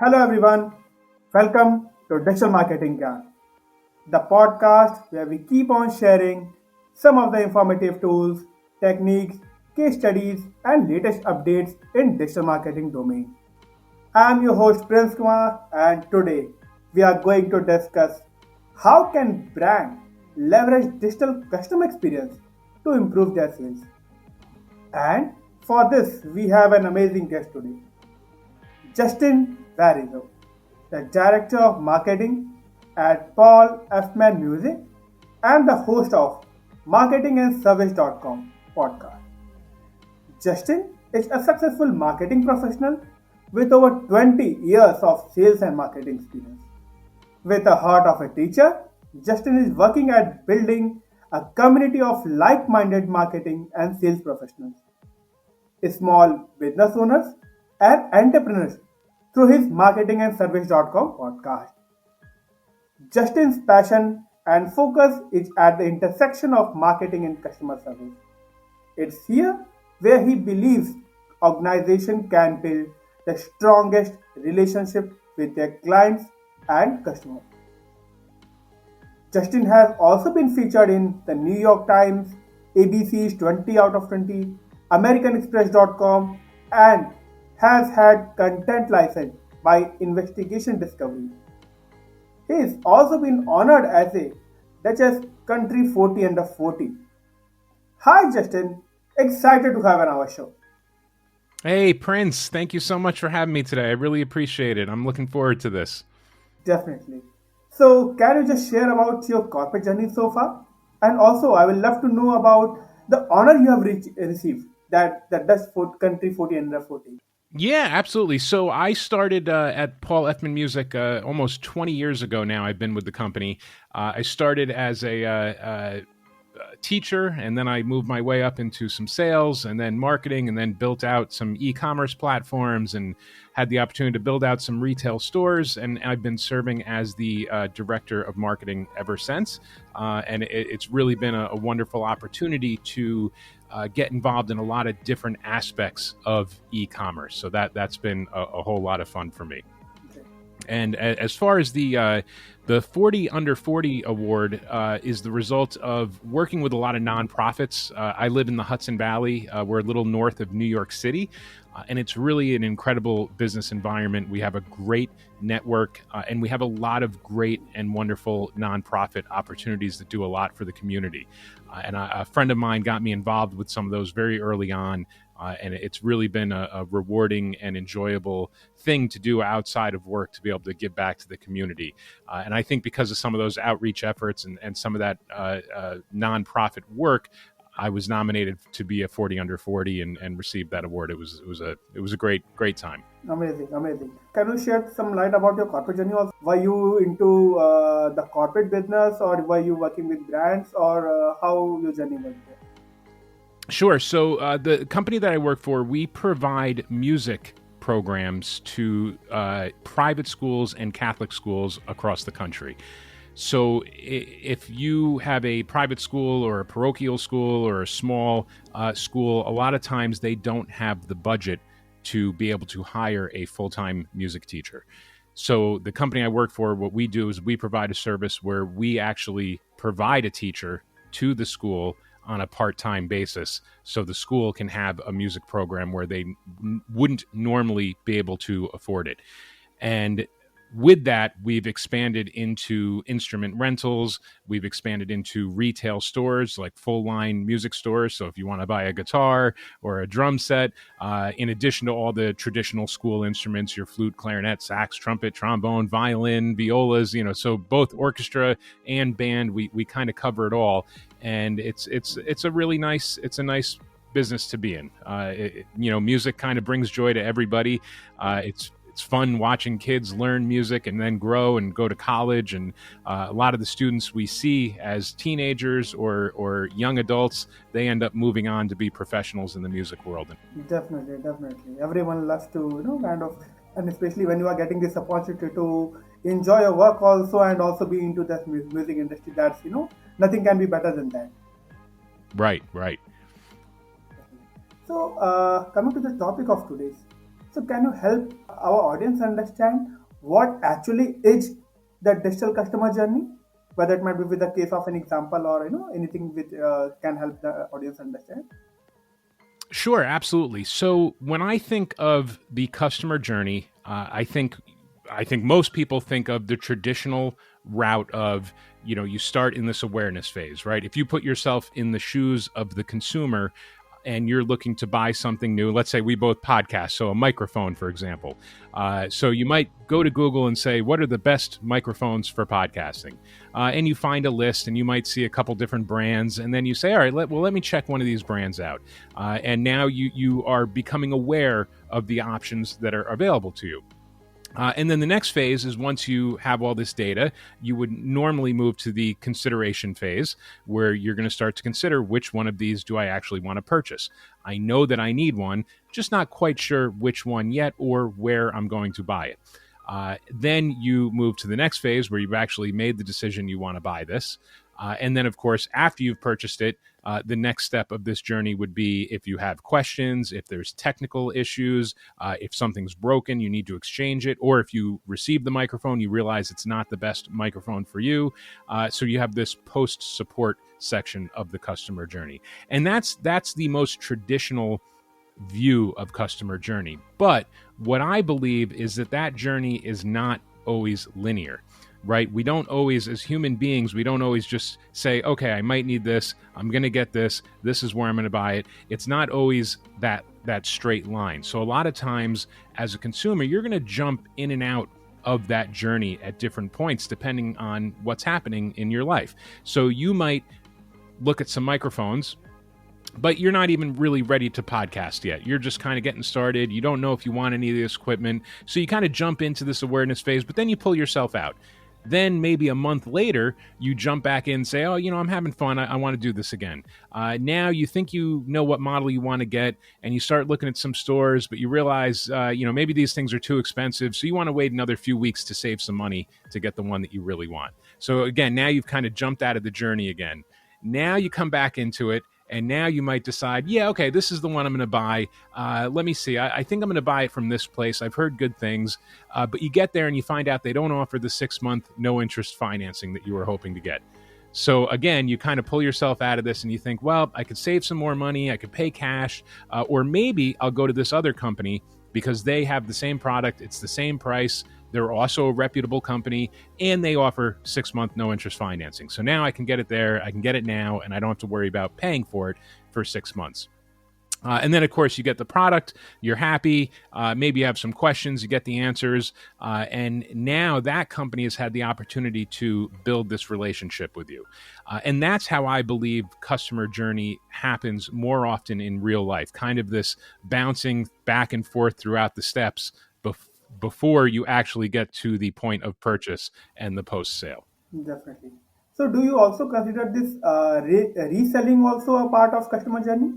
Hello everyone, welcome to Digital Marketing Guide, the podcast where we keep on sharing some of the informative tools, techniques, case studies, and latest updates in digital marketing domain. I am your host Prince Kumar, and today we are going to discuss how can brand leverage digital customer experience to improve their sales. And for this, we have an amazing guest today. Justin Varuzzo, the Director of Marketing at Paul Effman Music and the host of marketingandservice.com podcast. Justin is a successful marketing professional with over 20 years of sales and marketing experience. With the heart of a teacher, Justin is working at building a community of like-minded marketing and sales professionals, small business owners, and entrepreneurs through his marketingandservice.com podcast. Justin's passion and focus is at the intersection of marketing and customer service. It's here where he believes organizations can build the strongest relationship with their clients and customers. Justin has also been featured in the New York Times, ABC's 20 out of 20, AmericanExpress.com, and has had content licensed by Investigation Discovery. He has also been honored as a Dutchess Country 40 under 40. Hi Justin, excited to have on our show. Hey, Prince, thank you so much for having me today. I really appreciate it. I'm looking forward to this. Definitely. So, can you just share about your corporate journey so far? And also, I would love to know about the honor you have received that Dutch Country 40 under 40. Yeah, absolutely. So I started at Paul Effman Music almost 20 years ago now. I've been with the company. I started as a teacher, and then I moved my way up into some sales and then marketing, and then built out some e-commerce platforms and had the opportunity to build out some retail stores. And I've been serving as the director of marketing ever since. And it's really been a wonderful opportunity to get involved in a lot of different aspects of e-commerce. So that's been a whole lot of fun for me. And as far as the 40 Under 40 award is the result of working with a lot of nonprofits. I live in the Hudson Valley. We're a little north of New York City. And it's really an incredible business environment. We have a great network, and we have a lot of great and wonderful nonprofit opportunities that do a lot for the community. And a friend of mine got me involved with some of those very early on. And it's really been a rewarding and enjoyable thing to do outside of work to be able to give back to the community. And I think because of some of those outreach efforts and some of that nonprofit work, I was nominated to be a 40 under 40 and received that award. It was a great time. Amazing. Can you shed some light about your corporate journey? Also, were you into the corporate business, or were you working with brands, or how your journey was there? Sure. So the company that I work for, we provide music programs to private schools and Catholic schools across the country. So if you have a private school or a parochial school or a small school, a lot of times they don't have the budget to be able to hire a full-time music teacher. So the company I work for, what we do is we provide a service where we actually provide a teacher to the school on a part-time basis, so the school can have a music program where they wouldn't normally be able to afford it. And with that, we've expanded into instrument rentals. We've expanded into retail stores, like full-line music stores. So if you want to buy a guitar or a drum set, in addition to all the traditional school instruments, your flute, clarinet, sax, trumpet, trombone, violin, violas, so both orchestra and band, we kind of cover it all. And it's a really nice business to be in. Music kind of brings joy to everybody. It's fun watching kids learn music and then grow and go to college. And a lot of the students we see as teenagers or young adults, they end up moving on to be professionals in the music world. Definitely. Everyone loves to, and especially when you are getting this opportunity to enjoy your work also and also be into that music industry, that's, nothing can be better than that. Right. So, coming to the topic of today's, So can you help our audience understand what actually is the digital customer journey? Whether it might be with the case of an example or anything which can help the audience understand. Sure, absolutely. So when I think of the customer journey, I think most people think of the traditional route of, you start in this awareness phase, right? If you put yourself in the shoes of the consumer and you're looking to buy something new, let's say we both podcast, so a microphone, for example. So you might go to Google and say, what are the best microphones for podcasting? And you find a list and you might see a couple different brands. And then you say, all right, let me check one of these brands out. And now you are becoming aware of the options that are available to you. And then the next phase is once you have all this data, you would normally move to the consideration phase where you're going to start to consider which one of these do I actually want to purchase. I know that I need one, just not quite sure which one yet or where I'm going to buy it. Then you move to the next phase where you've actually made the decision you want to buy this. And then, of course, after you've purchased it, the next step of this journey would be if you have questions, if there's technical issues, if something's broken, you need to exchange it, or if you receive the microphone, you realize it's not the best microphone for you. So you have this post-support section of the customer journey. And that's the most traditional view of customer journey. But what I believe is that journey is not always linear. Right? We don't always, as human beings, we don't always just say, okay, I might need this. I'm going to get this. This is where I'm going to buy it. It's not always that straight line. So a lot of times as a consumer, you're going to jump in and out of that journey at different points, depending on what's happening in your life. So you might look at some microphones, but you're not even really ready to podcast yet. You're just kind of getting started. You don't know if you want any of this equipment. So you kind of jump into this awareness phase, but then you pull yourself out. Then maybe a month later, you jump back in and say, oh, I'm having fun. I want to do this again. Now you think you know what model you want to get, and you start looking at some stores, but you realize, maybe these things are too expensive. So you want to wait another few weeks to save some money to get the one that you really want. So again, now you've kind of jumped out of the journey again. Now you come back into it. And now you might decide, yeah, okay, this is the one I'm going to buy. Let me see. I think I'm going to buy it from this place. I've heard good things. But you get there and you find out they don't offer the 6-month no-interest financing that you were hoping to get. So again, you kind of pull yourself out of this and you think, well, I could save some more money. I could pay cash. Or maybe I'll go to this other company because they have the same product. It's the same price. They're also a reputable company, and they offer 6-month no-interest financing. So now I can get it there, I can get it now, and I don't have to worry about paying for it for 6 months. And then, of course, you get the product, you're happy, maybe you have some questions, you get the answers, and now that company has had the opportunity to build this relationship with you. And that's how I believe customer journey happens more often in real life, kind of this bouncing back and forth throughout the steps before you actually get to the point of purchase and the post-sale. Definitely. So do you also consider this reselling also a part of customer journey?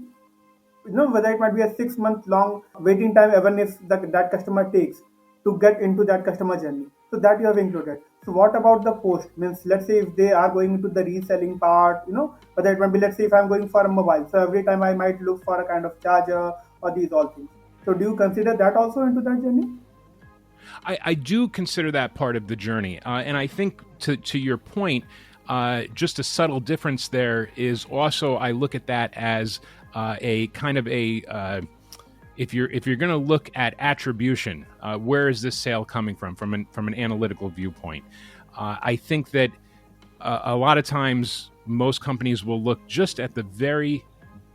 Whether it might be a 6-month long waiting time, even if that customer takes to get into that customer journey. So that you have included. So what about the post? Means let's say if they are going into the reselling part, whether it might be, let's say if I'm going for a mobile. So every time I might look for a kind of charger or these all things. So do you consider that also into that journey? I do consider that part of the journey. And I think to your point, just a subtle difference there is also I look at that as a kind of if you're going to look at attribution, where is this sale coming from an analytical viewpoint? I think that a lot of times most companies will look just at the very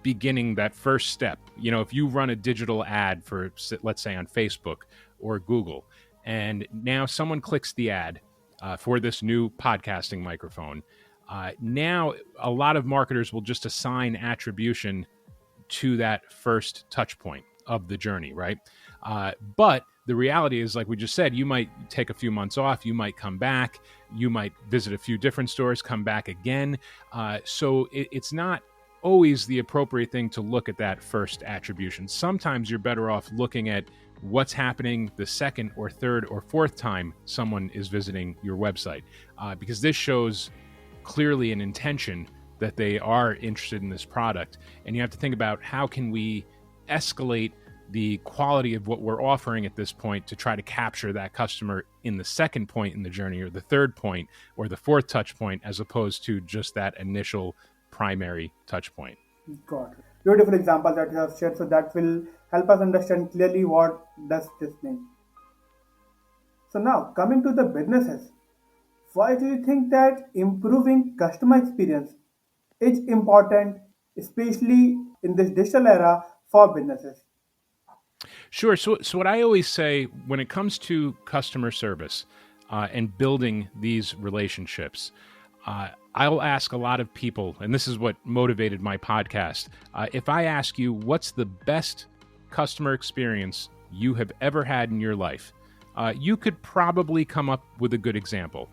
beginning, that first step. If you run a digital ad for, let's say, on Facebook or Google, and now someone clicks the ad for this new podcasting microphone. Now, a lot of marketers will just assign attribution to that first touch point of the journey, right? But the reality is, like we just said, you might take a few months off, you might come back, you might visit a few different stores, come back again. So it's not always the appropriate thing to look at that first attribution. Sometimes you're better off looking at what's happening the second or third or fourth time someone is visiting your website, because this shows clearly an intention that they are interested in this product. And you have to think about how can we escalate the quality of what we're offering at this point to try to capture that customer in the second point in the journey, or the third point, or the fourth touch point, as opposed to just that initial primary touch point. Got it. Beautiful example that you have shared. So that will help us understand clearly what does this mean. So now coming to the businesses, why do you think that improving customer experience is important, especially in this digital era for businesses? Sure. So what I always say when it comes to customer service and building these relationships, I'll ask a lot of people, and this is what motivated my podcast. If I ask you, what's the best customer experience you have ever had in your life, you could probably come up with a good example.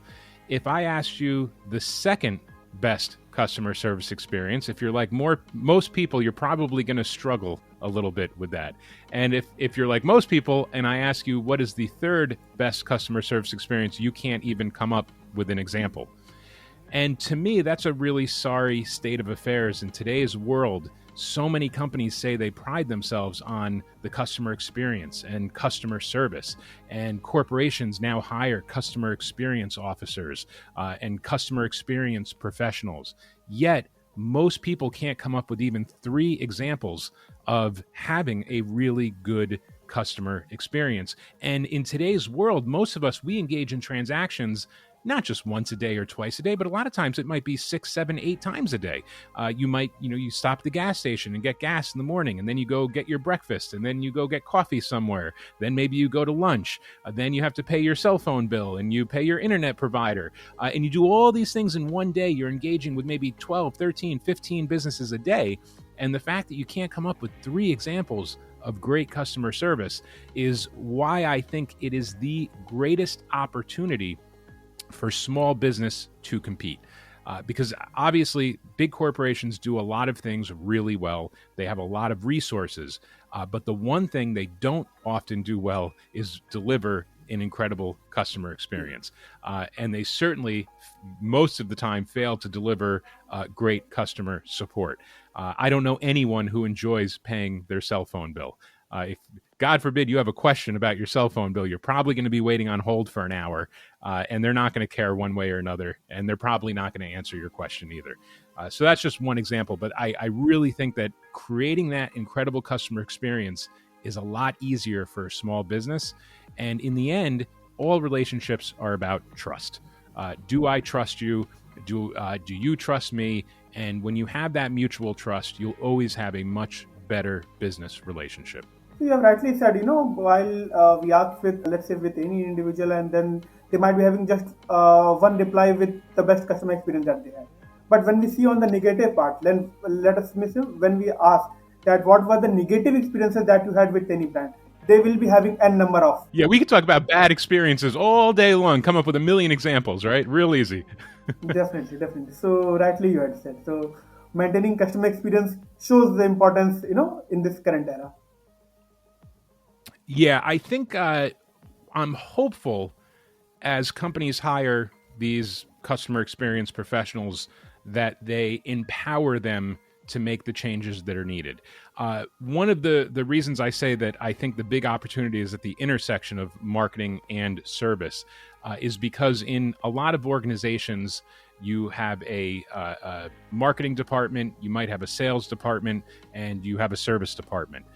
If I asked you the second best customer service experience, if you're like most people, you're probably going to struggle a little bit with that. And if you're like most people, and I ask you what is the third best customer service experience, you can't even come up with an example. And to me, that's a really sorry state of affairs in today's world. So many companies say they pride themselves on the customer experience and customer service, and corporations now hire customer experience officers and customer experience professionals. Yet, most people can't come up with even 3 examples of having a really good customer experience. And in today's world, most of us, we engage in transactions not just once a day or twice a day, but a lot of times it might be 6, 7, 8 times a day. You might, you stop at the gas station and get gas in the morning, and then you go get your breakfast, and then you go get coffee somewhere. Then maybe you go to lunch. Then you have to pay your cell phone bill, and you pay your internet provider. And you do all these things in one day. You're engaging with maybe 12, 13, 15 businesses a day. And the fact that you can't come up with 3 examples of great customer service is why I think it is the greatest opportunity for small business to compete. Because obviously big corporations do a lot of things really well. They have a lot of resources. But the one thing they don't often do well is deliver an incredible customer experience. And they certainly, most of the time, fail to deliver great customer support. I don't know anyone who enjoys paying their cell phone bill. If God forbid you have a question about your cell phone bill, you're probably going to be waiting on hold for an hour, and they're not going to care one way or another, and they're probably not going to answer your question either. So that's just one example, but I really think that creating that incredible customer experience is a lot easier for a small business. And in the end, all relationships are about trust. Do I trust you? Do you trust me? And when you have that mutual trust, you'll always have a much better business relationship. You have rightly said, while we ask with, let's say, with any individual, and then they might be having just one reply with the best customer experience that they have. But when we see on the negative part, then let us miss it. When we ask that what were the negative experiences that you had with any brand, they will be having n number of. Yeah, we could talk about bad experiences all day long, come up with a million examples, right? Real easy. Definitely. So rightly you had said. So maintaining customer experience shows the importance, in this current era. Yeah, I think I'm hopeful as companies hire these customer experience professionals that they empower them to make the changes that are needed. One of the reasons I say that I think the big opportunity is at the intersection of marketing and service is because in a lot of organizations, you have a marketing department, you might have a sales department, and you have a service department.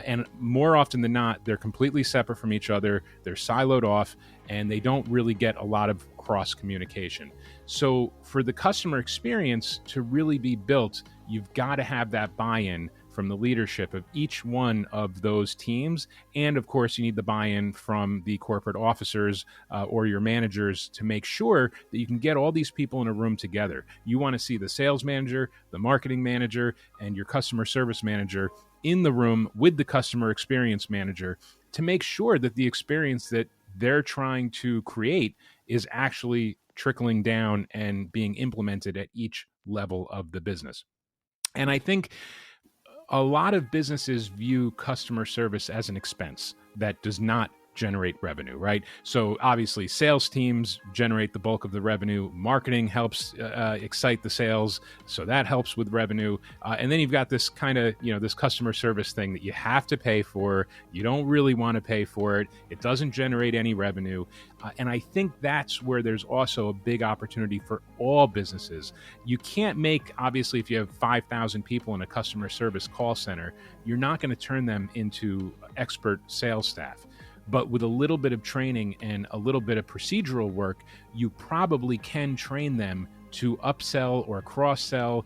And more often than not, they're completely separate from each other, they're siloed off, and they don't really get a lot of cross communication. So for the customer experience to really be built, you've got to have that buy-in from the leadership of each one of those teams. And of course, you need the buy-in from the corporate officers or your managers to make sure that you can get all these people in a room together. You want to see the sales manager, the marketing manager, and your customer service manager in the room with the customer experience manager to make sure that the experience that they're trying to create is actually trickling down and being implemented at each level of the business. And I think a lot of businesses view customer service as an expense that does not generate revenue, right? So obviously sales teams generate the bulk of the revenue. Marketing helps excite the sales. So that helps with revenue. And then you've got this kind of, this customer service thing that you have to pay for. You don't really want to pay for it. It doesn't generate any revenue. And I think that's where there's also a big opportunity for all businesses. You can't make, obviously, if you have 5,000 people in a customer service call center, you're not going to turn them into expert sales staff. But with a little bit of training and a little bit of procedural work, you probably can train them to upsell or cross-sell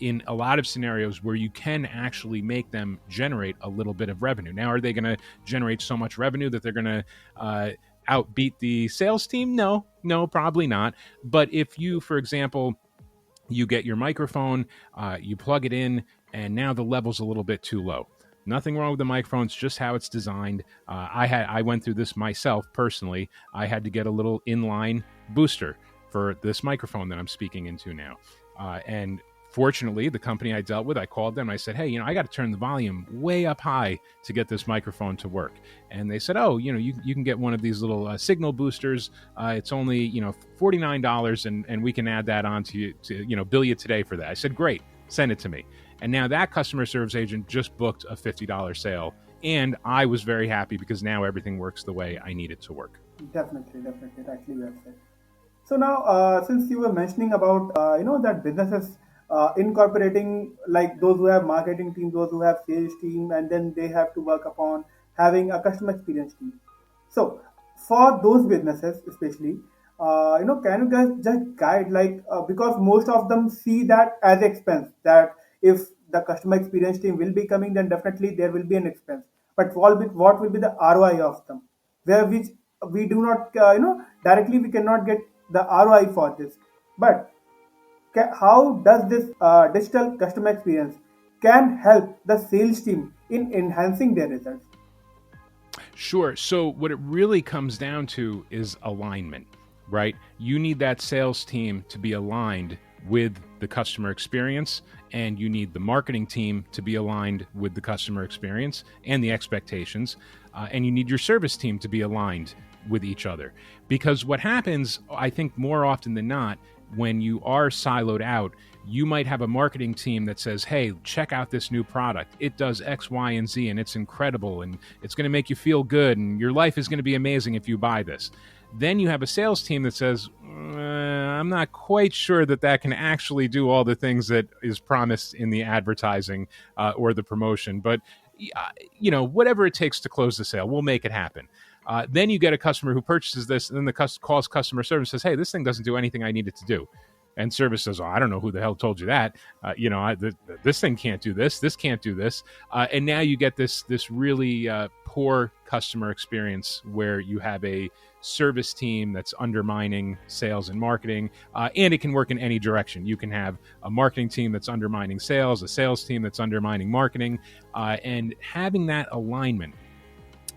in a lot of scenarios where you can actually make them generate a little bit of revenue. Now, are they going to generate so much revenue that they're going to outbeat the sales team? No, probably not. But if you, for example, you get your microphone, you plug it in, and now the level's a little bit too low. Nothing wrong with the microphone. It's just how it's designed. I went through this myself personally. I had to get a little inline booster for this microphone that I'm speaking into now. And fortunately, the company I dealt with, I called them. I said, hey, I got to turn the volume way up high to get this microphone to work. And they said, oh, you can get one of these little signal boosters. It's only, $49, and we can add that on to you to, bill you today for that. I said, great, send it to me. And now that customer service agent just booked a $50 sale. And I was very happy because now everything works the way I need it to work. Definitely. Actually, well said. So now, since you were mentioning about, that businesses incorporating, like those who have marketing team, those who have sales team, and then they have to work upon having a customer experience team. So for those businesses, especially, can you guys just guide, because most of them see that as expense, that if the customer experience team will be coming, then definitely there will be an expense. But what will be the ROI of them? Where which we do not, directly we cannot get the ROI for this. But how does this digital customer experience can help the sales team in enhancing their results? Sure. So what it really comes down to is alignment, right? You need that sales team to be aligned with the customer experience, and you need the marketing team to be aligned with the customer experience and the expectations, and you need your service team to be aligned with each other. Because what happens, I think more often than not, when you are siloed out, you might have a marketing team that says, hey, check out this new product. It does X, Y, and Z, and it's incredible, and it's going to make you feel good, and your life is going to be amazing if you buy this. Then you have a sales team that says, I'm not quite sure that can actually do all the things that is promised in the advertising or the promotion. But, whatever it takes to close the sale, we'll make it happen. Then you get a customer who purchases this, and then calls customer service and says, hey, this thing doesn't do anything I need it to do. And service says, I don't know who the hell told you that. This thing can't do this. This can't do this. And now you get this really poor customer experience where you have a service team that's undermining sales and marketing. And it can work in any direction. You can have a marketing team that's undermining sales, a sales team that's undermining marketing. And having that alignment,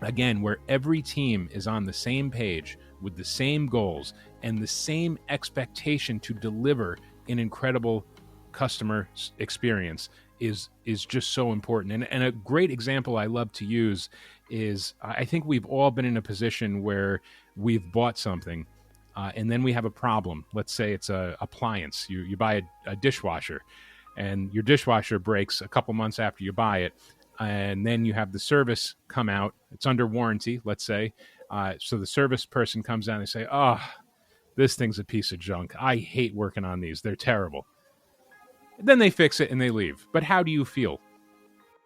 again, where every team is on the same page with the same goals and the same expectation to deliver an incredible customer experience is just so important. And a great example I love to use is, I think we've all been in a position where we've bought something and then we have a problem. Let's say it's a appliance. You buy a dishwasher, and your dishwasher breaks a couple months after you buy it. And then you have the service come out. It's under warranty, let's say. So the service person comes down and they say, oh, this thing's a piece of junk. I hate working on these. They're terrible. Then they fix it and they leave. But how do you feel?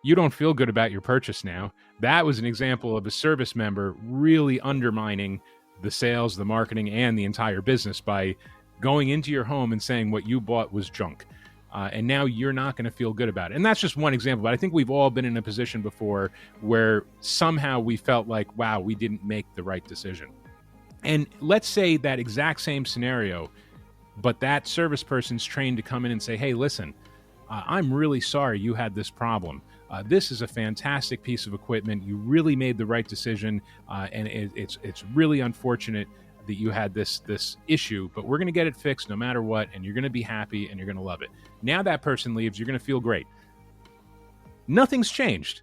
You don't feel good about your purchase now. That was an example of a service member really undermining the sales, the marketing, and the entire business by going into your home and saying what you bought was junk. And now you're not going to feel good about it. And that's just one example, but I think we've all been in a position before where somehow we felt like, wow, we didn't make the right decision. And let's say that exact same scenario, but that service person's trained to come in and say, hey, listen, I'm really sorry you had this problem. This is a fantastic piece of equipment. You really made the right decision, and it's really unfortunate that you had this issue, but we're going to get it fixed no matter what, and you're going to be happy and you're going to love it. Now that person leaves, you're going to feel great. Nothing's changed.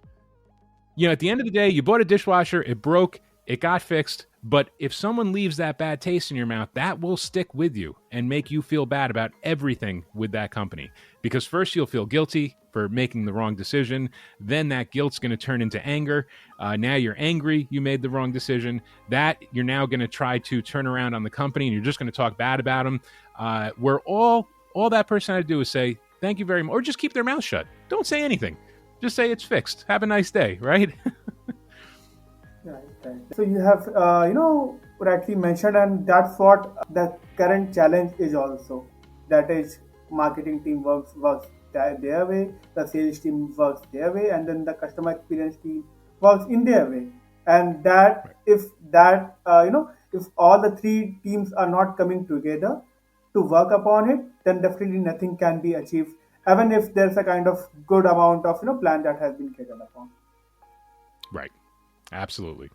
At the end of the day, you bought a dishwasher, it broke, It got fixed, but if someone leaves that bad taste in your mouth, that will stick with you and make you feel bad about everything with that company. Because first you'll feel guilty for making the wrong decision. Then that guilt's going to turn into anger. Now you're angry you made the wrong decision. That you're now going to try to turn around on the company and you're just going to talk bad about them. Where all that person had to do is say, thank you very much, or just keep their mouth shut. Don't say anything. Just say it's fixed. Have a nice day, right? Right, right. So you have, rightly mentioned, and that's what the current challenge is also. That is, marketing team works their way, the sales team works their way, and then the customer experience team works in their way. And that, if that, if all the three teams are not coming together to work upon it, then definitely nothing can be achieved, even if there's a kind of good amount of plan that has been created upon. Right. Absolutely.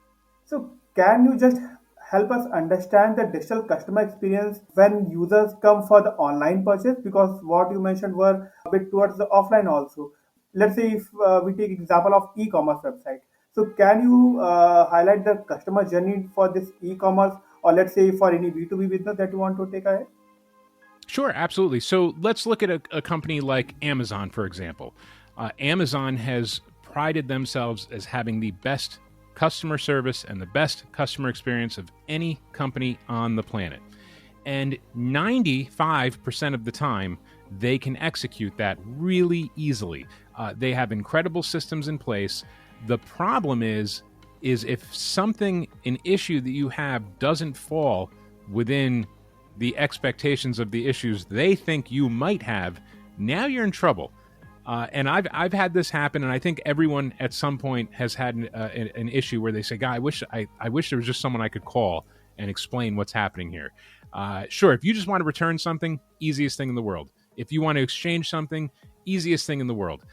So, can you just help us understand the digital customer experience when users come for the online purchase? Because what you mentioned were a bit towards the offline also. Let's say if we take example of e-commerce website. So, can you highlight the customer journey for this e-commerce, or let's say for any B2B business that you want to take ahead? Sure, absolutely. So let's look at a company like Amazon, for example. Amazon has prided themselves as having the best customer service and the best customer experience of any company on the planet. And 95% of the time, they can execute that really easily. They have incredible systems in place. The problem is if an issue that you have doesn't fall within the expectations of the issues they think you might have, now you're in trouble. And I've had this happen, and I think everyone at some point has had an issue where they say, "God, I wish there was just someone I could call and explain what's happening here." Sure, if you just want to return something, easiest thing in the world. If you want to exchange something, easiest thing in the world.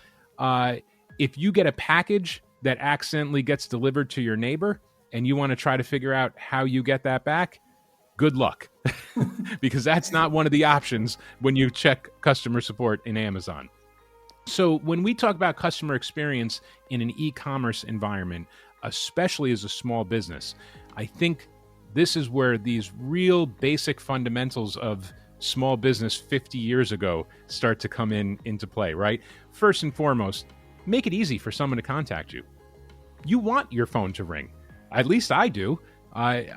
If you get a package that accidentally gets delivered to your neighbor and you want to try to figure out how you get that back, good luck, because that's not one of the options when you check customer support in Amazon. So when we talk about customer experience in an e-commerce environment, especially as a small business, I think this is where these real basic fundamentals of small business 50 years ago start to come into play, right? First and foremost, make it easy for someone to contact you. You want your phone to ring. At least I do. I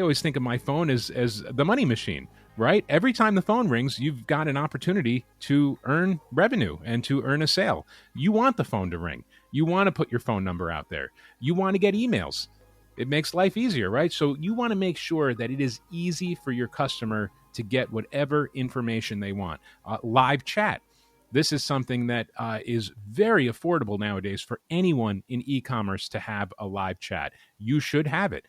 always think of my phone as the money machine, right? Every time the phone rings, you've got an opportunity to earn revenue and to earn a sale. You want the phone to ring. You want to put your phone number out there. You want to get emails. It makes life easier, right? So you want to make sure that it is easy for your customer to get whatever information they want. Live chat. This is something that is very affordable nowadays for anyone in e-commerce to have a live chat. You should have it.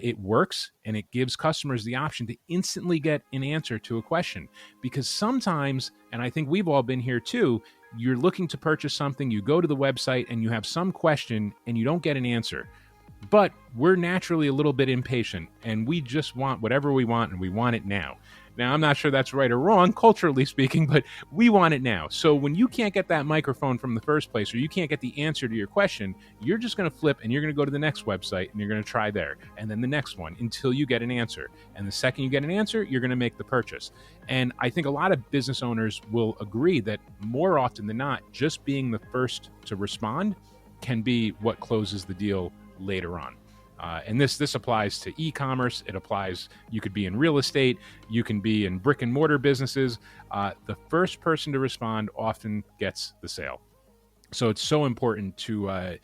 It works, and it gives customers the option to instantly get an answer to a question. Because sometimes, and I think we've all been here too, you're looking to purchase something, you go to the website, and you have some question, and you don't get an answer. But we're naturally a little bit impatient, and we just want whatever we want, and we want it now. Now, I'm not sure that's right or wrong, culturally speaking, but we want it now. So when you can't get that microphone from the first place, or you can't get the answer to your question, you're just going to flip and you're going to go to the next website and you're going to try there, and then the next one until you get an answer. And the second you get an answer, you're going to make the purchase. And I think a lot of business owners will agree that more often than not, just being the first to respond can be what closes the deal later on. And this applies to e-commerce. It applies, you could be in real estate, you can be in brick and mortar businesses. The first person to respond often gets the sale. So it's so important to,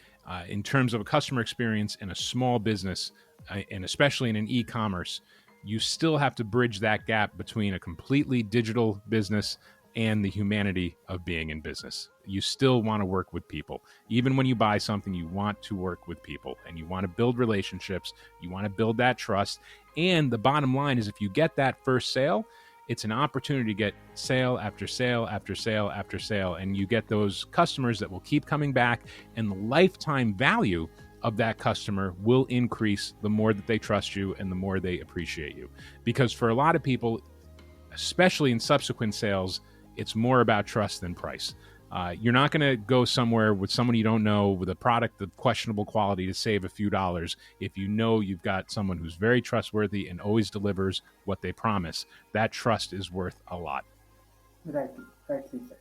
in terms of a customer experience in a small business, and especially in an e-commerce, you still have to bridge that gap between a completely digital business and the humanity of being in business. You still want to work with people. Even when you buy something, you want to work with people and you want to build relationships. You want to build that trust. And the bottom line is, if you get that first sale, it's an opportunity to get sale after sale after sale after sale. And you get those customers that will keep coming back, and the lifetime value of that customer will increase the more that they trust you and the more they appreciate you. Because for a lot of people, especially in subsequent sales, it's more about trust than price. You're not going to go somewhere with someone you don't know with a product of questionable quality to save a few dollars if you know you've got someone who's very trustworthy and always delivers what they promise. That trust is worth a lot. Rightly, rightly said.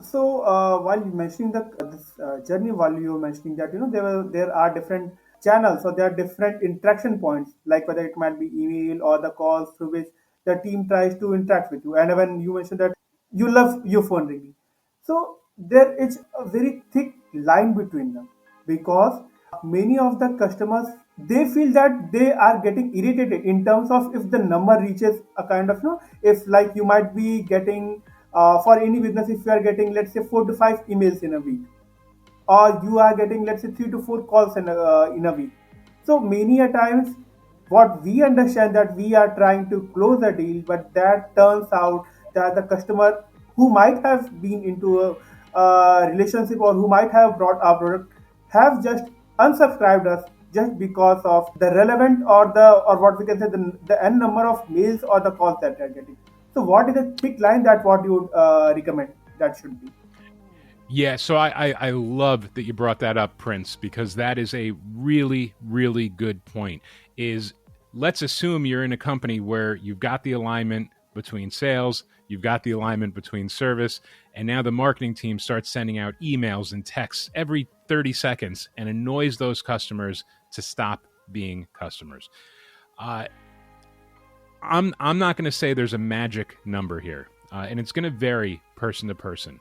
So while you mentioning this journey, while you were mentioning that there are different channels or there are different interaction points, like whether it might be email or the calls through which the team tries to interact with you. And when you mentioned that you love your phone ringing, so there is a very thick line between them because many of the customers they feel that they are getting irritated in terms of if the number reaches a kind of if like you might be getting for any business if you are getting let's say 4 to 5 emails in a week or you are getting let's say 3 to 4 calls in a week. So many a times what we understand that we are trying to close a deal, but that turns out that the customer who might have been into a relationship or who might have brought our product have just unsubscribed us just because of the relevant or what we can say the n number of mails or the calls that they are getting. So what is a thick line that what you would recommend that should be? Yeah, so I love that you brought that up, Prince, because that is a really, really good point. Is let's assume you're in a company where you've got the alignment between sales, you've got the alignment between service, and now the marketing team starts sending out emails and texts every 30 seconds and annoys those customers to stop being customers. I'm not going to say there's a magic number here, and it's going to vary person to person.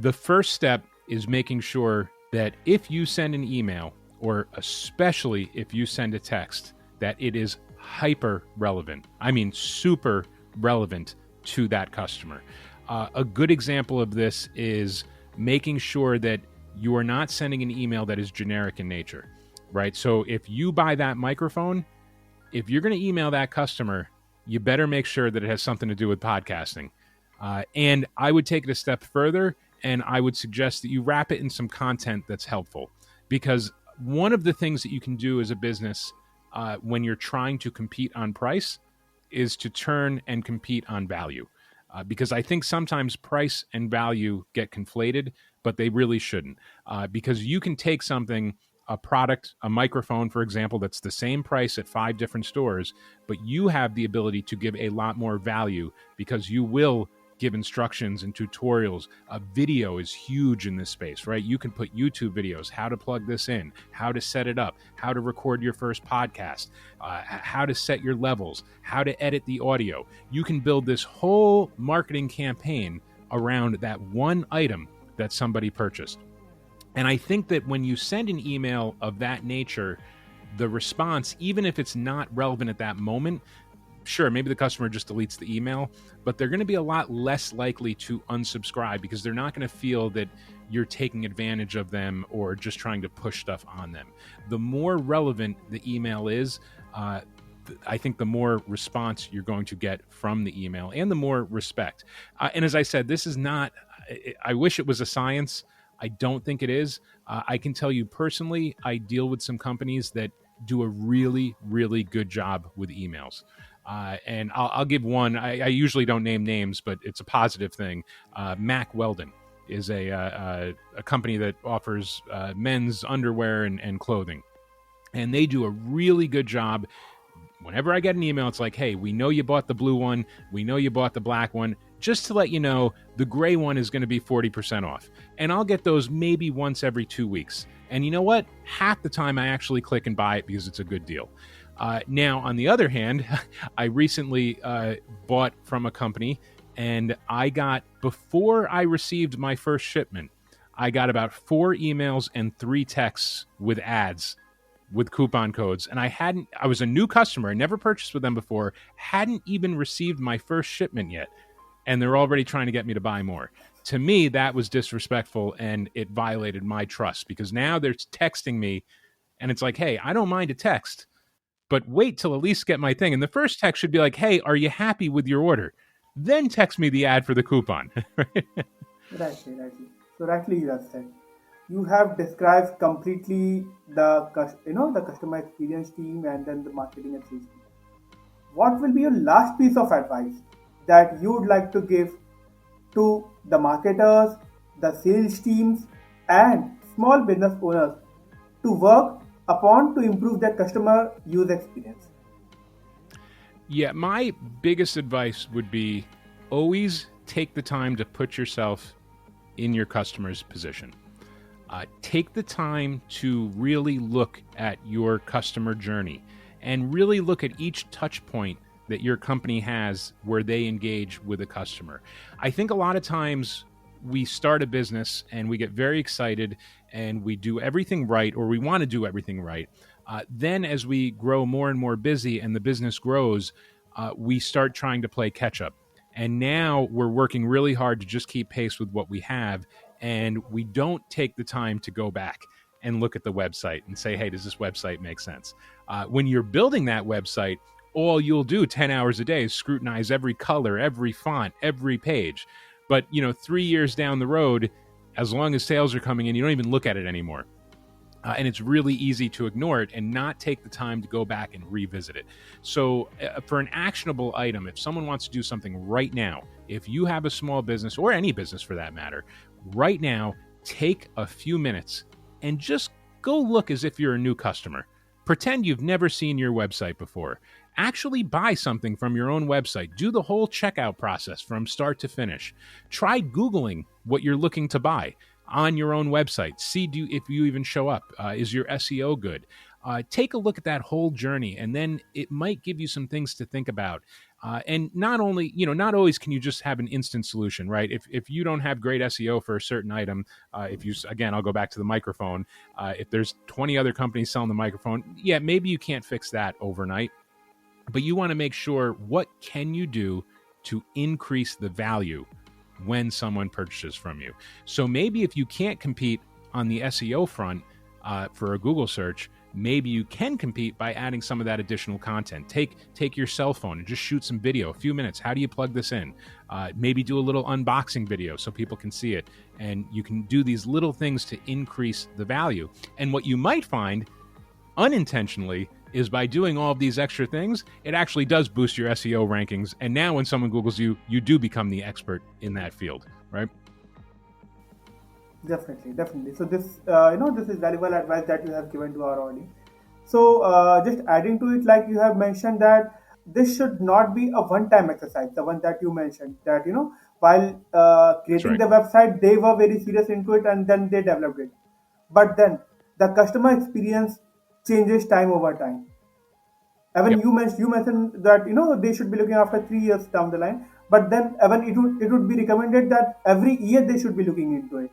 The first step is making sure that if you send an email, or especially if you send a text, that it is hyper relevant. I mean, super relevant to that customer. A good example of this is making sure that you are not sending an email that is generic in nature, right? So if you buy that microphone, if you're going to email that customer, you better make sure that it has something to do with podcasting. And I would take it a step further, and I would suggest that you wrap it in some content that's helpful. Because one of the things that you can do as a business when you're trying to compete on price is to turn and compete on value. Because I think sometimes price and value get conflated, but they really shouldn't. Because you can take something, a product, a microphone, for example, that's the same price at 5 different stores, but you have the ability to give a lot more value because you will give instructions and tutorials. Video is huge in this space, right? You can put YouTube videos, how to plug this in, how to set it up, how to record your first podcast, how to set your levels, how to edit the audio. You can build this whole marketing campaign around that one item that somebody purchased. And I think that when you send an email of that nature, the response, even if it's not relevant at that moment, sure, maybe the customer just deletes the email, but they're going to be a lot less likely to unsubscribe because they're not going to feel that you're taking advantage of them or just trying to push stuff on them. The more relevant the email is, I think the more response you're going to get from the email and the more respect. And as I said, this is not, I wish it was a science. I don't think it is. I can tell you personally, I deal with some companies that do a really, really good job with emails. And I'll give one. I usually don't name names, but it's a positive thing. Mack Weldon is a company that offers men's underwear and clothing. And they do a really good job. Whenever I get an email, it's like, hey, we know you bought the blue one. We know you bought the black one. Just to let you know, the gray one is going to be 40% off. And I'll get those maybe once every 2 weeks. And you know what? Half the time I actually click and buy it because it's a good deal. Now, on the other hand, I recently bought from a company, and I got, before I received my first shipment, I got about 4 emails and 3 texts with ads, with coupon codes. And I was a new customer, I never purchased with them before, hadn't even received my first shipment yet, and they're already trying to get me to buy more. To me, that was disrespectful, and it violated my trust, because now they're texting me, and it's like, hey, I don't mind a text, but wait till at least get my thing. And the first text should be like, hey, are you happy with your order? Then text me the ad for the coupon. Rightly. So rightly you have said. You have described completely the customer experience team and then the marketing and sales team. What will be your last piece of advice that you would like to give to the marketers, the sales teams, and small business owners to work upon to improve their customer use experience. Yeah, my biggest advice would be always take the time to put yourself in your customer's position. Take the time to really look at your customer journey and really look at each touch point that your company has where they engage with a customer. I think a lot of times we start a business and we get very excited and we do everything right, or we want to do everything right. Then as we grow more and more busy and the business grows, we start trying to play catch up. And now we're working really hard to just keep pace with what we have. And we don't take the time to go back and look at the website and say, hey, does this website make sense? When you're building that website, all you'll do 10 hours a day is scrutinize every color, every font, every page. But, 3 years down the road, as long as sales are coming in, you don't even look at it anymore. And it's really easy to ignore it and not take the time to go back and revisit it. So for an actionable item, if someone wants to do something right now, if you have a small business or any business for that matter, right now, take a few minutes and just go look as if you're a new customer. Pretend you've never seen your website before. Actually buy something from your own website. Do the whole checkout process from start to finish. Try Googling what you're looking to buy on your own website. See if you even show up. Is your SEO good? Take a look at that whole journey, and then it might give you some things to think about. And not not always can you just have an instant solution, right? If you don't have great SEO for a certain item, again, I'll go back to the microphone. If there's 20 other companies selling the microphone, yeah, maybe you can't fix that overnight. But you want to make sure, what can you do to increase the value when someone purchases from you? So maybe if you can't compete on the SEO front for a Google search, maybe you can compete by adding some of that additional content. Take your cell phone and just shoot some video, a few minutes. How do you plug this in? Maybe do a little unboxing video so people can see it. And you can do these little things to increase the value. And what you might find unintentionally is by doing all of these extra things, it actually does boost your SEO rankings. And now when someone Googles you, you do become the expert in that field, right? Definitely. So this, this is valuable advice that you have given to our audience. So just adding to it, like you have mentioned that this should not be a one-time exercise. The one that you mentioned that, while creating the website, they were very serious into it and then they developed it. But then the customer experience changes time over time. Even you mentioned that they should be looking after 3 years down the line. But then even it would be recommended that every year they should be looking into it.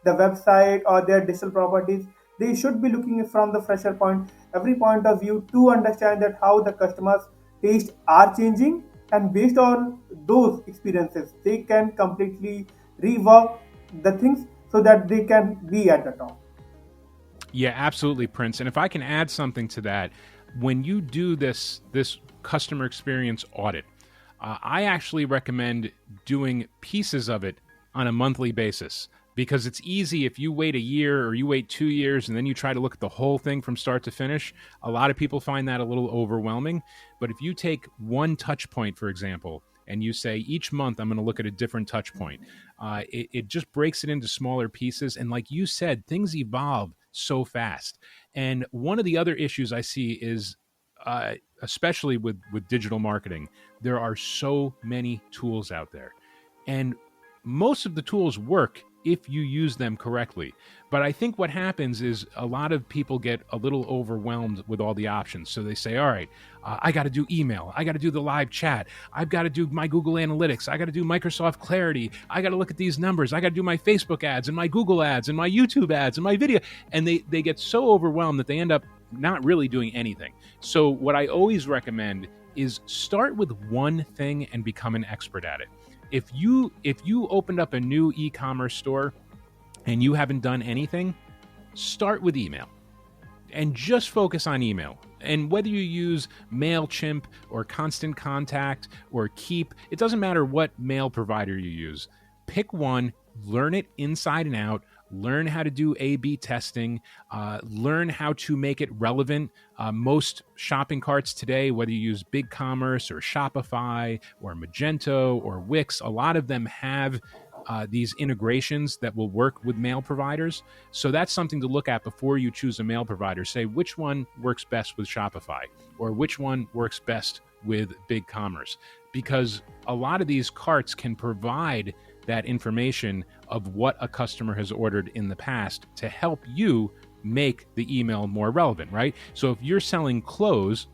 The website or their digital properties, they should be looking from the fresher point, every point of view, to understand that how the customers' tastes are changing, and based on those experiences, they can completely rework the things so that they can be at the top. Yeah, absolutely, Prince. And if I can add something to that, when you do this customer experience audit, I actually recommend doing pieces of it on a monthly basis, because it's easy if you wait a year or you wait 2 years and then you try to look at the whole thing from start to finish. A lot of people find that a little overwhelming. But if you take one touch point, for example, and you say each month I'm going to look at a different touch point, it just breaks it into smaller pieces. And like you said, things evolve so fast. And one of the other issues I see is, especially with digital marketing, there are so many tools out there. And most of the tools work if you use them correctly. But I think what happens is a lot of people get a little overwhelmed with all the options. So they say, all right, I got to do email. I got to do the live chat. I've got to do my Google Analytics. I got to do Microsoft Clarity. I got to look at these numbers. I got to do my Facebook ads and my Google ads and my YouTube ads and my video. And they get so overwhelmed that they end up not really doing anything. So what I always recommend is start with one thing and become an expert at it. If you opened up a new e-commerce store and you haven't done anything, start with email and just focus on email. And whether you use MailChimp or Constant Contact or Keep, it doesn't matter what mail provider you use. Pick one, learn it inside and out, learn how to do A/B testing, learn how to make it relevant. Most shopping carts today, whether you use BigCommerce or Shopify or Magento or Wix, a lot of them have these integrations that will work with mail providers. So that's something to look at before you choose a mail provider. Say which one works best with Shopify or which one works best with BigCommerce, because a lot of these carts can provide that information of what a customer has ordered in the past to help you make the email more relevant, right? So if you're selling clothes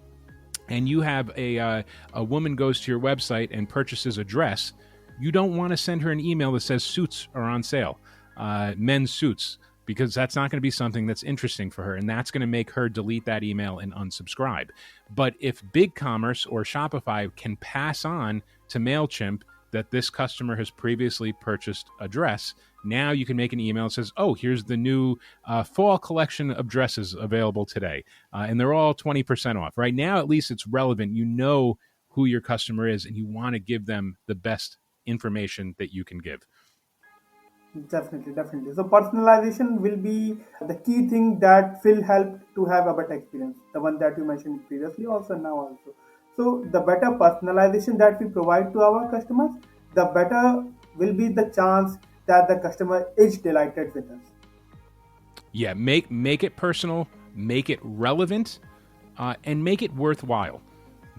and you have a woman goes to your website and purchases a dress, you don't want to send her an email that says suits are on sale, men's suits, because that's not going to be something that's interesting for her, and that's going to make her delete that email and unsubscribe. But if BigCommerce or Shopify can pass on to MailChimp that this customer has previously purchased a dress, now you can make an email that says, oh, here's the new fall collection of dresses available today, and they're all 20% off. Right now, at least it's relevant. You know who your customer is, and you want to give them the best information that you can give. Definitely, definitely. So personalization will be the key thing that will help to have a better experience. The one that you mentioned previously, also now also. So the better personalization that we provide to our customers, the better will be the chance that the customer is delighted with us. Yeah, make it personal, make it relevant, and make it worthwhile.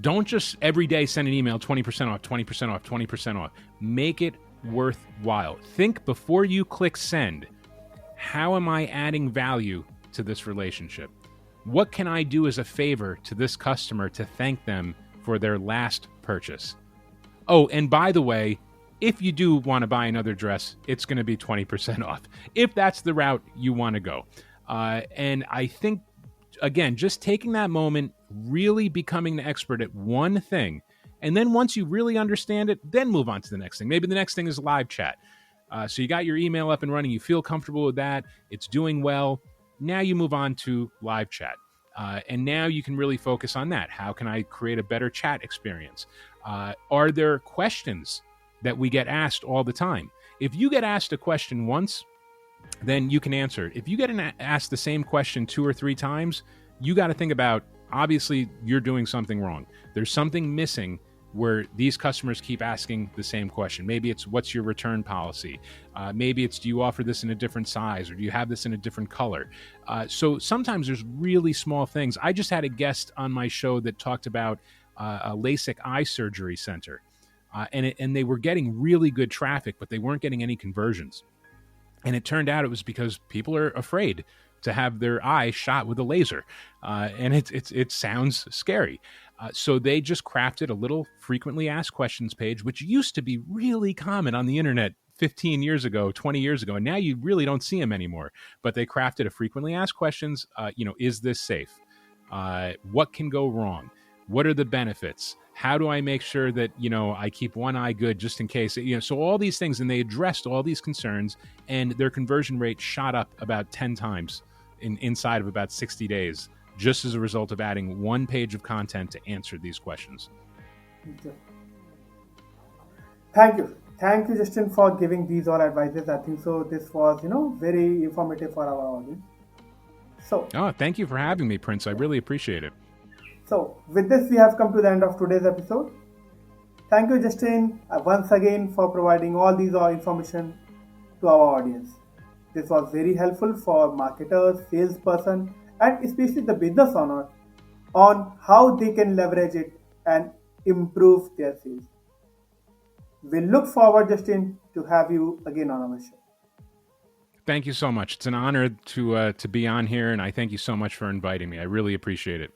Don't just every day send an email 20% off, 20% off, 20% off. Make it worthwhile. Think before you click send, how am I adding value to this relationship? What can I do as a favor to this customer to thank them for their last purchase? Oh, and by the way, if you do want to buy another dress, it's going to be 20% off, if that's the route you want to go. And I think, again, just taking that moment, really becoming an expert at one thing, and then once you really understand it, then move on to the next thing. Maybe the next thing is live chat. So you got your email up and running, you feel comfortable with that, it's doing well. Now you move on to live chat. And now you can really focus on that. How can I create a better chat experience? Are there questions that we get asked all the time? If you get asked a question once, then you can answer it. If you get asked the same question 2 or 3 times, you got to think about, obviously, you're doing something wrong. There's something missing where these customers keep asking the same question. Maybe it's, what's your return policy? Maybe it's, do you offer this in a different size, or do you have this in a different color? So sometimes there's really small things. I just had a guest on my show that talked about a LASIK eye surgery center, and they were getting really good traffic, but they weren't getting any conversions. And it turned out it was because people are afraid to have their eye shot with a laser, and it sounds scary. So they just crafted a little frequently asked questions page, which used to be really common on the internet 15 years ago, 20 years ago, and now you really don't see them anymore. But they crafted a frequently asked questions. Is this safe? What can go wrong? What are the benefits? How do I make sure that, I keep one eye good just in case? So all these things, and they addressed all these concerns, and their conversion rate shot up about 10 times inside of about 60 days, just as a result of adding one page of content to answer these questions. Okay. Thank you, Justin, for giving these all advices. I think so. This was, very informative for our audience. So, thank you for having me, Prince. I really appreciate it. So, with this, we have come to the end of today's episode. Thank you, Justin, once again for providing all these information to our audience. This was very helpful for marketers, salesperson, and especially the business owner on how they can leverage it and improve their sales. We look forward, Justin, to have you again on our show. Thank you so much. It's an honor to be on here, and I thank you so much for inviting me. I really appreciate it.